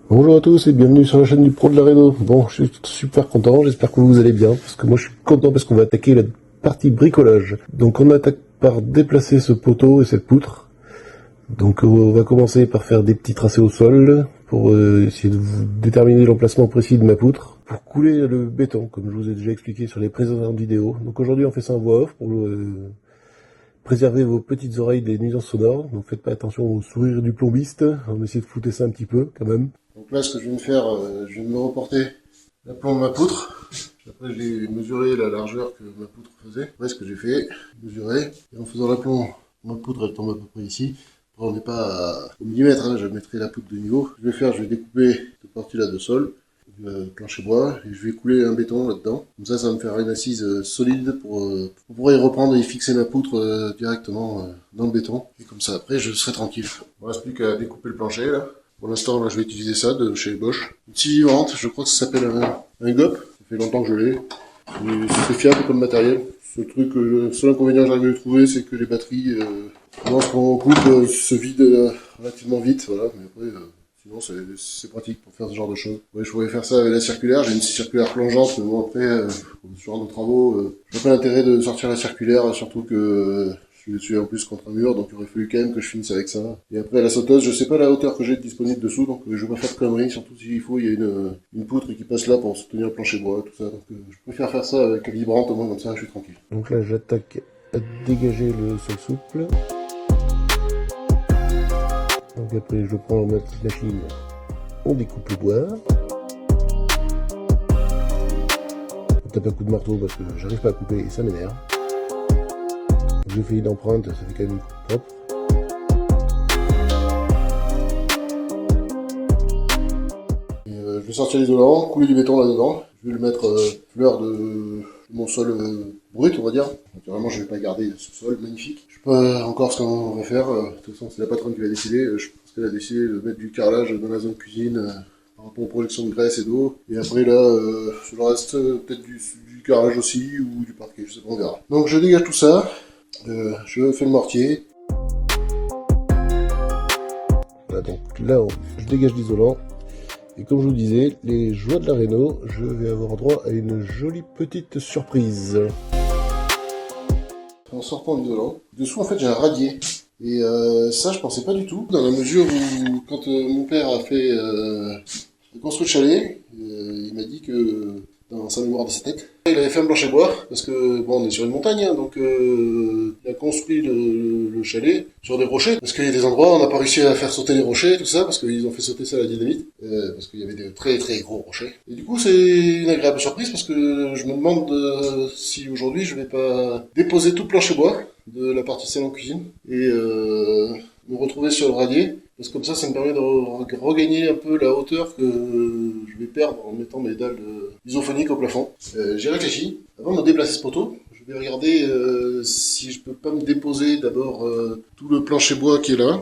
Bonjour à tous et bienvenue sur la chaîne du Pro de la Réno. Bon, je suis super content, j'espère que vous allez bien, parce que moi je suis content parce qu'on va attaquer la partie bricolage. Donc on attaque par déplacer ce poteau et cette poutre. Donc on va commencer par faire des petits tracés au sol, pour essayer de déterminer l'emplacement précis de ma poutre, pour couler le béton, comme je vous ai déjà expliqué sur les précédentes vidéos. Donc aujourd'hui on fait ça en voix off, pour préserver vos petites oreilles des nuisances sonores. Donc faites pas attention au sourire du plombiste, on va essayer de flouter ça un petit peu quand même. Donc là, ce que je viens de faire, je viens de me reporter l'aplomb de ma poutre. Après, j'ai mesuré la largeur que ma poutre faisait. Après, ce que j'ai fait, mesurer. Et en faisant l'aplomb, ma poutre, elle tombe à peu près ici. Après, on n'est pas au millimètre, hein, je mettrai la poutre de niveau. Ce que je vais découper cette partie-là de sol, le plancher bois, et je vais couler un béton là-dedans. Comme ça va me faire une assise solide pour pouvoir y reprendre et fixer ma poutre directement dans le béton. Et comme ça, après, je serai tranquille. Il ne reste plus qu'à découper le plancher, là. Pour l'instant, là, je vais utiliser ça de chez Bosch. Une scie vivante, je crois que ça s'appelle un GOP. Ça fait longtemps que je l'ai. C'est très fiable comme matériel. Le seul inconvénient que j'arrive à trouver, c'est que les batteries, lorsqu'on coupe, se vident relativement vite. Voilà. Mais après, sinon, c'est pratique pour faire ce genre de choses. Ouais, je pourrais faire ça avec la circulaire. J'ai une circulaire plongeante, mais bon, après, ce genre de travaux, je vois pas l'intérêt de sortir la circulaire, surtout que je suis en plus contre un mur, donc il aurait fallu quand même que je finisse avec ça. Et après, la sauteuse, je sais pas la hauteur que j'ai disponible dessous, donc je vais pas faire de conneries, surtout s'il faut, il y a une poutre qui passe là pour soutenir le plancher bois, tout ça. Donc je préfère faire ça avec la vibrante, au moins comme ça, je suis tranquille. Donc là, j'attaque à dégager le sol souple. Donc après, je prends ma petite machine, on découpe le bois. On tape un coup de marteau parce que j'arrive pas à couper et ça m'énerve. J'ai fait une empreinte, ça fait quand même propre. Je vais sortir l'isolant, couler du béton là-dedans. Je vais le mettre fleur de mon sol brut, on va dire. Naturellement, je vais pas garder ce sol magnifique. Je sais pas encore ce qu'on va faire. De toute façon, c'est la patronne qui va décider. Je pense qu'elle a décidé de mettre du carrelage dans la zone cuisine par rapport aux projections de graisse et d'eau. Et après là, sur le reste, peut-être du carrelage aussi ou du parquet, je sais pas, on verra. Donc je dégage tout ça. Je fais le mortier. Voilà, donc là, je dégage l'isolant. Et comme je vous disais, les joies de la Réno, je vais avoir droit à une jolie petite surprise. En sortant l'isolant, dessous en fait j'ai un radier. Et ça je pensais pas du tout, dans la mesure où quand mon père a construit le chalet, il m'a dit que dans sa mémoire de sa tête, il avait fait un plancher bois, parce que bon, on est sur une montagne, hein, donc il a construit le chalet sur des rochers, parce qu'il y a des endroits où on n'a pas réussi à faire sauter les rochers, tout ça, parce qu'ils ont fait sauter ça à la dynamite, parce qu'il y avait des très très gros rochers. Et du coup, c'est une agréable surprise, parce que je me demande si aujourd'hui je vais pas déposer tout le plancher bois de la partie salon cuisine, et me retrouver sur le radier. Parce que comme ça me permet de regagner un peu la hauteur que je vais perdre en mettant mes dalles isophoniques au plafond. J'ai réfléchi. Avant de déplacer ce poteau, je vais regarder si je peux pas me déposer d'abord tout le plancher bois qui est là.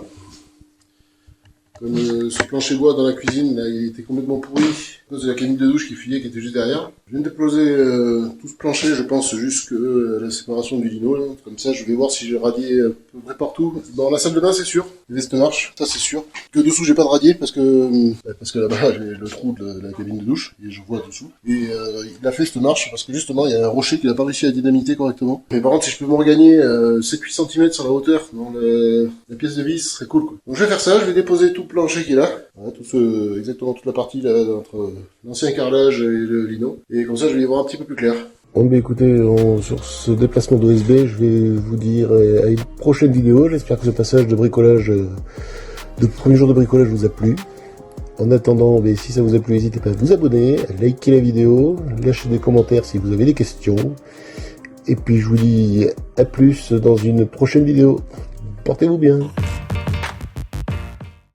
Comme ce plancher bois dans la cuisine, là, il était complètement pourri à cause de la cabine de douche qui fuyait, qui était juste derrière. Je viens de déposer tout ce plancher, je pense, jusque la séparation du lino. Là. Comme ça, je vais voir si j'ai radié à peu près partout. Dans la salle de bain, c'est sûr. Les vestes marchent, ça c'est sûr. Que dessous, j'ai pas de radier parce que là-bas, j'ai le trou de la cabine de douche et je vois dessous. Et la feste marche parce que justement, il y a un rocher qui n'a pas réussi à dynamiter correctement. Mais par contre, si je peux me regagner 7-8 cm sur la hauteur dans la pièce de vis, ce serait cool, quoi. Donc je vais faire ça, je vais déposer tout le plancher qui est là. Voilà, exactement toute la partie là, entre l'ancien carrelage et le lino. Et comme ça, je vais y voir un petit peu plus clair. Bon, bah écoutez, sur ce déplacement d'OSB, je vais vous dire à une prochaine vidéo. J'espère que ce passage de bricolage, de premier jour de bricolage vous a plu. En attendant, bah, si ça vous a plu, n'hésitez pas à vous abonner, à liker la vidéo, lâcher des commentaires si vous avez des questions. Et puis je vous dis à plus dans une prochaine vidéo. Portez-vous bien.